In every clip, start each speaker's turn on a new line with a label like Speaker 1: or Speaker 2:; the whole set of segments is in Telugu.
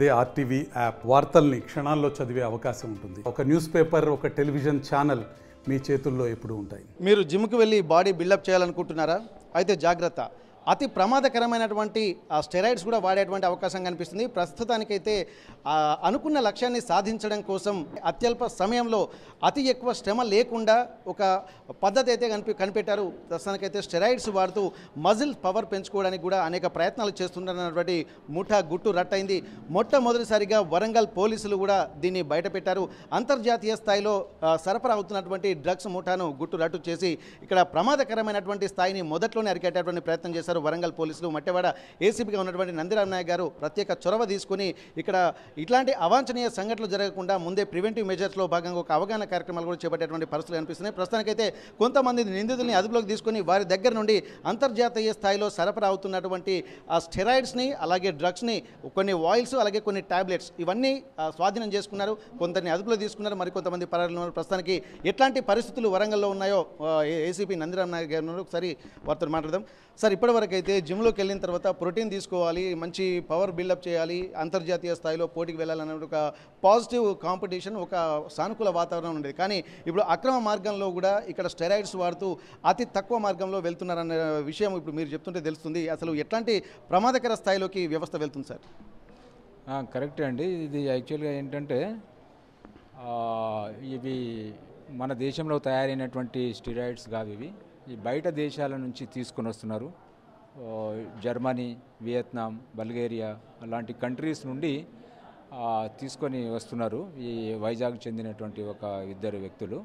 Speaker 1: అదే ఆర్టీవీ యాప్ వార్తల్ని క్షణాల్లో చదివే అవకాశం ఉంటుంది. ఒక న్యూస్ పేపర్, ఒక టెలివిజన్ ఛానల్ మీ చేతుల్లో ఎప్పుడూ ఉంటాయి.
Speaker 2: మీరు జిమ్కి వెళ్ళి బాడీ బిల్డప్ చేయాలనుకుంటున్నారా? అయితే జాగ్రత్త, అతి ప్రమాదకరమైనటువంటి స్టెరాయిడ్స్ కూడా వాడేటువంటి అవకాశం కనిపిస్తుంది. ప్రస్తుతానికైతే అనుకున్న లక్ష్యాన్ని సాధించడం కోసం అత్యల్ప సమయంలో అతి ఎక్కువ శ్రమ లేకుండా ఒక పద్ధతి అయితే కనిపెట్టారు. ప్రస్తుతానికైతే స్టెరాయిడ్స్ వాడుతూ మజిల్ పవర్ పెంచుకోవడానికి కూడా అనేక ప్రయత్నాలు చేస్తున్నటువంటి ముఠా గుట్టు రట్టయింది. మొట్టమొదటిసారిగా వరంగల్ పోలీసులు కూడా దీన్ని బయటపెట్టారు. అంతర్జాతీయ స్థాయిలో సరఫరా అవుతున్నటువంటి డ్రగ్స్ ముఠాను గుట్టు రట్టు చేసి ఇక్కడ ప్రమాదకరమైనటువంటి స్థాయిని మొదట్లోనే అరికట్టేటువంటి ప్రయత్నం చేశారు వరంగల్ పోలీసులు. మట్టెవాడ ఏసీపీగా ఉన్నటువంటి నందిరామ్ నాయక్ గారు ప్రత్యేక చొరవ తీసుకుని ఇక్కడ ఇట్లాంటి అవాంఛనీయ సంఘటనలు జరగకుండా ముందే ప్రివెంటివ్ మెజర్స్లో భాగంగా ఒక అవగాహన కార్యక్రమాలు కూడా చేపట్టేటువంటి పరిస్థితులు కనిపిస్తున్నాయి. ప్రస్తుతానికైతే కొంతమంది నిందితుల్ని అదుపులోకి తీసుకుని వారి దగ్గర నుండి అంతర్జాతీయ స్థాయిలో సరఫరా అవుతున్నటువంటి ఆ స్టెరాయిడ్స్ని, అలాగే డ్రగ్స్ని, కొన్ని ఆయిల్స్, అలాగే కొన్ని టాబ్లెట్స్ ఇవన్నీ స్వాధీనం చేసుకున్నారు. కొందరిని అదుపులో తీసుకున్నారు, మరికొంతమంది పరారీలో. ప్రస్తుతానికి ఎట్లాంటి పరిస్థితులు వరంగల్లో ఉన్నాయో ఏసీపీ నందిరామ్ నాయక్ గారు ఒకసారి వారితో మాట్లాడదాం. సార్, ఇప్పటివరకు అయితే జిమ్లోకి వెళ్ళిన తర్వాత ప్రోటీన్ తీసుకోవాలి, మంచి పవర్ బిల్డప్ చేయాలి, అంతర్జాతీయ స్థాయిలో పోటీకి వెళ్ళాలనే ఒక పాజిటివ్ కాంపిటీషన్, ఒక సానుకూల వాతావరణం ఉండేది. కానీ ఇప్పుడు అక్రమ మార్గంలో కూడా ఇక్కడ స్టెరాయిడ్స్ వాడుతూ అతి తక్కువ మార్గంలో వెళ్తున్నారనే విషయం ఇప్పుడు మీరు చెప్తుంటే తెలుస్తుంది. అసలు ఎట్లాంటి ప్రమాదకర స్థాయిలోకి వ్యవస్థ వెళ్తుంది సార్?
Speaker 3: కరెక్టే అండి. ఇది యాక్చువల్గా ఏంటంటే ఇవి మన దేశంలో తయారైనటువంటి స్టెరాయిడ్స్ కావు. ఇవి ఈ బయట దేశాల నుంచి తీసుకొని వస్తున్నారు. జర్మనీ, వియత్నాం, బల్గేరియా అలాంటి కంట్రీస్ నుండి తీసుకొని వస్తున్నారు. ఈ వైజాగ్ చెందినటువంటి ఒక ఇద్దరు వ్యక్తులు,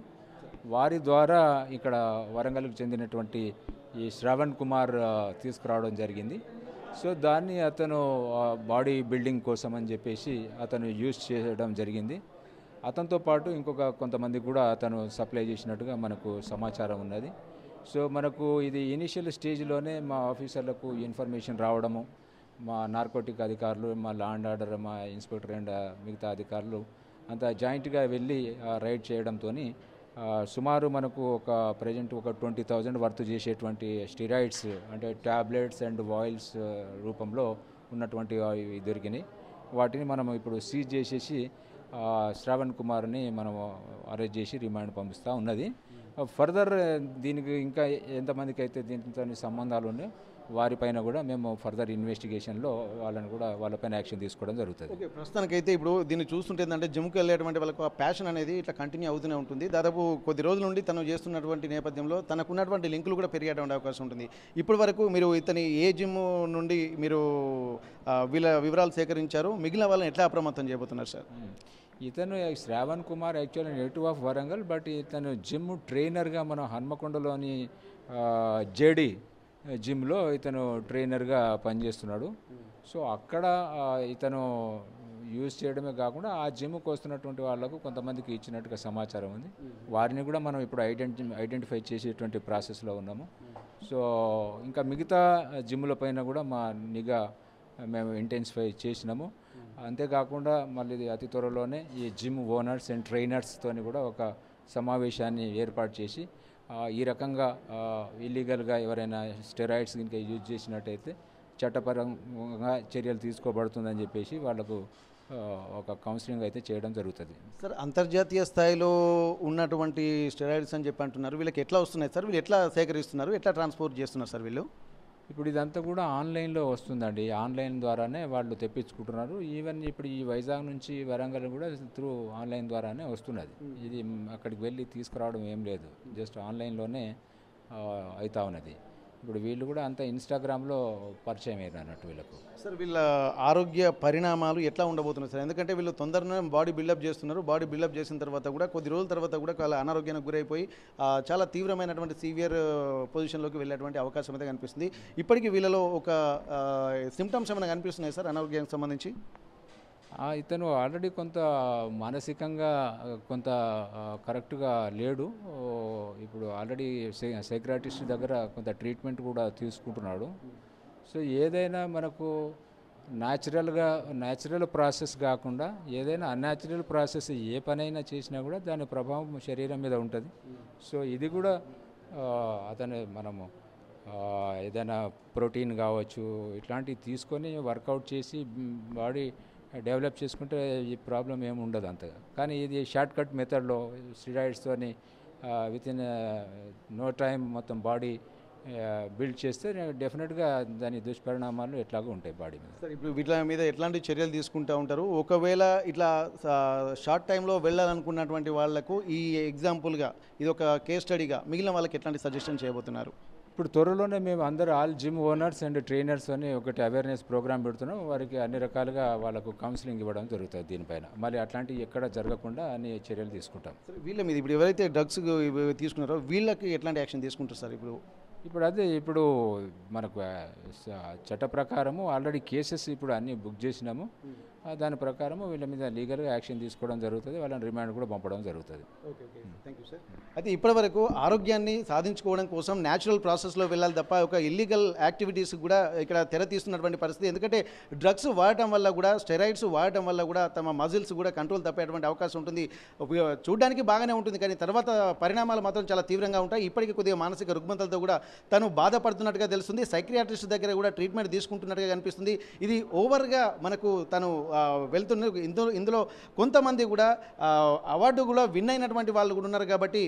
Speaker 3: వారి ద్వారా ఇక్కడ వరంగల్కి చెందినటువంటి ఈ శ్రవణ్ కుమార్ తీసుకురావడం జరిగింది. సో దాన్ని అతను బాడీ బిల్డింగ్ కోసం అని చెప్పేసి అతను యూజ్ చేయడం జరిగింది. అతనితో పాటు ఇంకొక కొంతమంది కూడా అతను సప్లై చేసినట్టుగా మనకు సమాచారం ఉన్నది. సో మనకు ఇది ఇనిషియల్ స్టేజ్లోనే మా ఆఫీసర్లకు ఇన్ఫర్మేషన్ రావడము, మా నార్కోటిక్ అధికారులు, మా లా అండ్ ఆర్డర్, మా ఇన్స్పెక్టర్ అండ్ మిగతా అధికారులు అంతా జాయింట్గా వెళ్ళి రైడ్ చేయడంతో సుమారు మనకు ప్రజెంట్ ఒక 20,000 వర్త్ చేసేటువంటి స్టెరాయిడ్స్ అంటే ట్యాబ్లెట్స్ అండ్ ఆయిల్స్ రూపంలో ఉన్నటువంటి ఇవి దొరికినాయి. వాటిని మనం ఇప్పుడు సీజ్ చేసేసి శ్రావణ్ కుమార్ని మనము అరెస్ట్ చేసి రిమాండ్ పంపిస్తూ ఉన్నది. ఫర్దర్ దీనికి ఇంకా ఎంతమందికి అయితే దీంతో సంబంధాలు ఉన్నాయో వారిపైన కూడా మేము ఫర్దర్ ఇన్వెస్టిగేషన్లో వాళ్ళపైన యాక్షన్ తీసుకోవడం జరుగుతుంది.
Speaker 2: ఓకే, ప్రస్తుతానికైతే ఇప్పుడు దీన్ని చూస్తుంటే ఏంటంటే జిమ్కి వెళ్ళేటువంటి వాళ్ళకు ఆ ప్యాషన్ అనేది ఇట్లా కంటిన్యూ అవుతూనే ఉంటుంది. దాదాపు కొద్ది రోజుల నుండి తను చేస్తున్నటువంటి నేపథ్యంలో తనకున్నటువంటి లింకులు కూడా పెరిగేటువంటి అవకాశం ఉంటుంది. ఇప్పటి వరకు మీరు ఇతని ఏ జిమ్ నుండి మీరు వీళ్ళ వివరాలు సేకరించారు, మిగిలిన వాళ్ళని ఎట్లా అప్రమత్తం చేయబోతున్నారు సార్?
Speaker 3: ఇతను Shravan Kumar actually native of Warangal, but ఇతను జిమ్ ట్రైనర్గా మన హన్మకొండలోని జేడి జిమ్లో ఇతను ట్రైనర్గా పనిచేస్తున్నాడు. సో అక్కడ ఇతను యూజ్ చేయడమే కాకుండా ఆ జిమ్కి వస్తున్నటువంటి వాళ్ళకు కొంతమందికి ఇచ్చినట్టుగా సమాచారం ఉంది. వారిని కూడా మనం ఇప్పుడు ఐడెంటిఫై చేసేటువంటి ప్రాసెస్లో ఉన్నాము. సో ఇంకా మిగతా జిమ్ల పైన కూడా మా నిఘా మేము ఇంటెన్సిఫై చేసినాము. అంతేకాకుండా మళ్ళీ అతి త్వరలోనే ఈ జిమ్ ఓనర్స్ అండ్ ట్రైనర్స్తో కూడా ఒక సమావేశాన్ని ఏర్పాటు చేసి ఈ రకంగా ఇల్లీగల్గా ఎవరైనా స్టెరాయిడ్స్ ఇంకా యూజ్ చేసినట్టయితే చట్టపరంగా చర్యలు తీసుకోబడుతుందని చెప్పేసి వాళ్ళకు ఒక కౌన్సిలింగ్ అయితే చేయడం జరుగుతుంది.
Speaker 2: సార్, అంతర్జాతీయ స్థాయిలో ఉన్నటువంటి స్టెరాయిడ్స్ అని చెప్పి అంటున్నారు. వీళ్ళకి ఎట్లా వస్తున్నాయి సార్? వీళ్ళు ఎట్లా సేకరిస్తున్నారు, ఎట్లా ట్రాన్స్పోర్ట్ చేస్తున్నారు సార్ వీళ్ళు?
Speaker 3: ఇప్పుడు ఇదంతా కూడా ఆన్లైన్లో వస్తుందండి. ఆన్లైన్ ద్వారానే వాళ్ళు తెప్పించుకుంటున్నారు. ఈవెన్ ఇప్పుడు ఈ వైజాగ్ నుంచి వరంగల్ కూడా త్రూ ఆన్లైన్ ద్వారానే వస్తున్నది. ఇది అక్కడికి వెళ్ళి తీసుకురావడం ఏం లేదు, జస్ట్ ఆన్లైన్లోనే అవుతా ఉన్నది. ఇప్పుడు వీళ్ళు కూడా అంత ఇన్స్టాగ్రామ్లో పరిచయం అయ్యారు అన్నట్టు వీళ్ళకు.
Speaker 2: సార్, వీళ్ళ ఆరోగ్య పరిణామాలు ఎట్లా ఉండబోతున్నాయి సార్? ఎందుకంటే వీళ్ళు తొందరగా బాడీ బిల్డప్ చేస్తున్నారు. బాడీ బిల్డప్ చేసిన తర్వాత కూడా కొద్ది రోజుల తర్వాత కూడా వాళ్ళ అనారోగ్యానికి గురైపోయి చాలా తీవ్రమైనటువంటి సీవియర్ పొజిషన్లోకి వెళ్ళేటువంటి అవకాశం అయితే కనిపిస్తుంది. ఇప్పటికీ వీళ్ళలో ఒక సిమ్టమ్స్ ఏమైనా కనిపిస్తున్నాయి సార్ అనారోగ్యానికి సంబంధించి?
Speaker 3: ఇతను ఆల్రెడీ కొంత మానసికంగా కొంత కరెక్ట్గా లేడు. ఇప్పుడు ఆల్రెడీ సైకియాట్రిస్ట్ దగ్గర కొంత ట్రీట్మెంట్ కూడా తీసుకుంటున్నాడు. సో ఏదైనా మనకు న్యాచురల్ ప్రాసెస్ కాకుండా ఏదైనా అన్యాచురల్ ప్రాసెస్ ఏ పనైనా చేసినా కూడా దాని ప్రభావం శరీరం మీద ఉంటుంది. సో ఇది కూడా అతను మనము ఏదైనా ప్రోటీన్ కావచ్చు ఇట్లాంటివి తీసుకొని వర్కౌట్ చేసి బాడీ డెవలప్ చేసుకుంటే ఈ ప్రాబ్లం ఏమి ఉండదు అంతగా. కానీ ఇది షార్ట్ కట్ మెథడ్లో స్టిరాయిడ్స్తోని విత్ ఇన్ నో టైం మొత్తం బాడీ బిల్డ్ చేస్తే డెఫినెట్గా దాని దుష్పరిణామాలు ఎట్లాగో ఉంటాయి బాడీ మీద.
Speaker 2: సార్ ఇప్పుడు వీటి మీద ఎట్లాంటి చర్యలు తీసుకుంటూ ఉంటారు? ఒకవేళ ఇట్లా షార్ట్ టైంలో వెళ్ళాలనుకున్నటువంటి వాళ్లకు ఈ ఎగ్జాంపుల్గా ఇది ఒక కేస్ స్టడీగా మిగిలిన వాళ్ళకి ఎట్లాంటి సజెషన్ చేయబోతున్నారు?
Speaker 3: ఇప్పుడు త్వరలోనే మేము అందరూ all gym owners and trainers అని ఒకటి అవేర్నెస్ ప్రోగ్రామ్ పెడుతున్నాం. వారికి అన్ని రకాలుగా వాళ్ళకు కౌన్సిలింగ్ ఇవ్వడం జరుగుతుంది దీనిపైన. మళ్ళీ అట్లాంటివి ఎక్కడ జరగకుండా అన్ని చర్యలు తీసుకుంటాం.
Speaker 2: వీళ్ళ మీద ఇప్పుడు ఎవరైతే డ్రగ్స్ తీసుకున్నారో వీళ్ళకి ఎట్లాంటి యాక్షన్ తీసుకుంటారు సార్?
Speaker 3: ఇప్పుడు మనకు చట్ట ప్రకారము ఆల్రెడీ కేసెస్ ఇప్పుడు అన్నీ బుక్ చేసినాము. దాని ప్రకారము వీళ్ళ మీద లీగల్గా యాక్షన్ తీసుకోవడం జరుగుతుంది. వాళ్ళని రిమాండ్ కూడా పంపడం జరుగుతుంది.
Speaker 2: Thank you sir. అయితే ఇప్పటివరకు ఆరోగ్యాన్ని సాధించుకోవడం కోసం న్యాచురల్ ప్రాసెస్లో వెళ్ళాలి తప్ప ఒక ఇల్లీగల్ యాక్టివిటీస్ కూడా ఇక్కడ తెర తీస్తున్నటువంటి పరిస్థితి. ఎందుకంటే డ్రగ్స్ వాడటం వల్ల కూడా, స్టెరాయిడ్స్ వాడటం వల్ల కూడా తమ మజిల్స్ కూడా కంట్రోల్ తప్పేటువంటి అవకాశం ఉంటుంది. చూడడానికి బాగానే ఉంటుంది కానీ తర్వాత పరిణామాలు మాత్రం చాలా తీవ్రంగా ఉంటాయి. ఇప్పటికీ కొద్దిగా మానసిక రుగ్మతలతో కూడా తను బాధపడుతున్నట్టుగా తెలుస్తుంది. సైక్రియాట్రిస్ట్ దగ్గర కూడా ట్రీట్మెంట్ తీసుకుంటున్నట్టుగా కనిపిస్తుంది. ఇది ఓవర్గా మనకు తను వెళ్తున్న ఇందులో కొంతమంది కూడా అవార్డు కూడా విన్ అయినటువంటి వాళ్ళు కూడా ఉన్నారు కాబట్టి,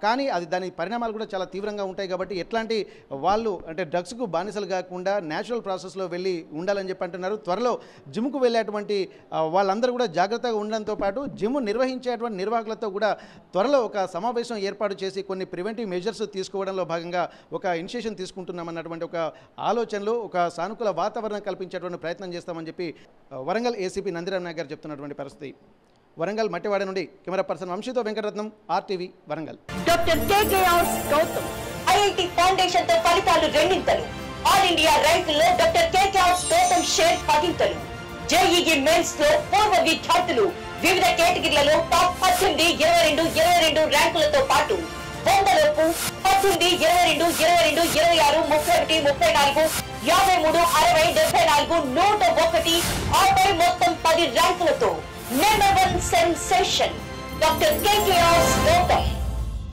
Speaker 2: కానీ అది దాని పరిణామాలు కూడా చాలా తీవ్రంగా ఉంటాయి కాబట్టి ఎట్లాంటి వాళ్ళు అంటే డ్రగ్స్కు బానిసలు కాకుండా న్యాచురల్ ప్రాసెస్లో వెళ్ళి ఉండాలని చెప్పి అంటున్నారు. త్వరలో జిమ్కు వెళ్ళేటువంటి వాళ్ళందరూ కూడా జాగ్రత్తగా ఉండడంతో పాటు జిమ్ నిర్వహించేటువంటి నిర్వాహకులతో కూడా త్వరలో ఒక సమావేశం ఏర్పాటు చేసి కొన్ని ప్రివెంటివ్ మెజర్స్ తీసుకోవడంలో భాగంగా ఒక ఇనిషియేషన్ తీసుకుంటున్నామన్నటువంటి ఒక ఆలోచనలో ఒక సానుకూల వాతావరణం కల్పించేటువంటి ప్రయత్నం చేస్తామని చెప్పి వరంగల్ ఏసీపీ నందిరామ్ నాయక్ గారు చెప్తున్నటువంటి పరిస్థితి. వరంగల్ మట్టివాడ నుండి కెమెరా పర్సన్ వంశీతో Venkataratnam, RTV Warangal.
Speaker 4: Doctor KKR Gautam IIT foundation తో ఫలితాలు రెండింతలు. ఆల్ ఇండియా ర్యాంకుల్లో doctor KKR Gautam share 10 JEE mains లో పూర్వ విద్యార్థులు వివిధ కేటగిరీలలో టాప్ 18, 22, 22 ర్యాంకులతో పాటు 100లోపు 18, 22, 22, 26, 31, 34, 53, 60, 74, 101 ఆపై మొత్తం 10 ర్యాంకులతో number 1 sensation doctor KKR Gautam.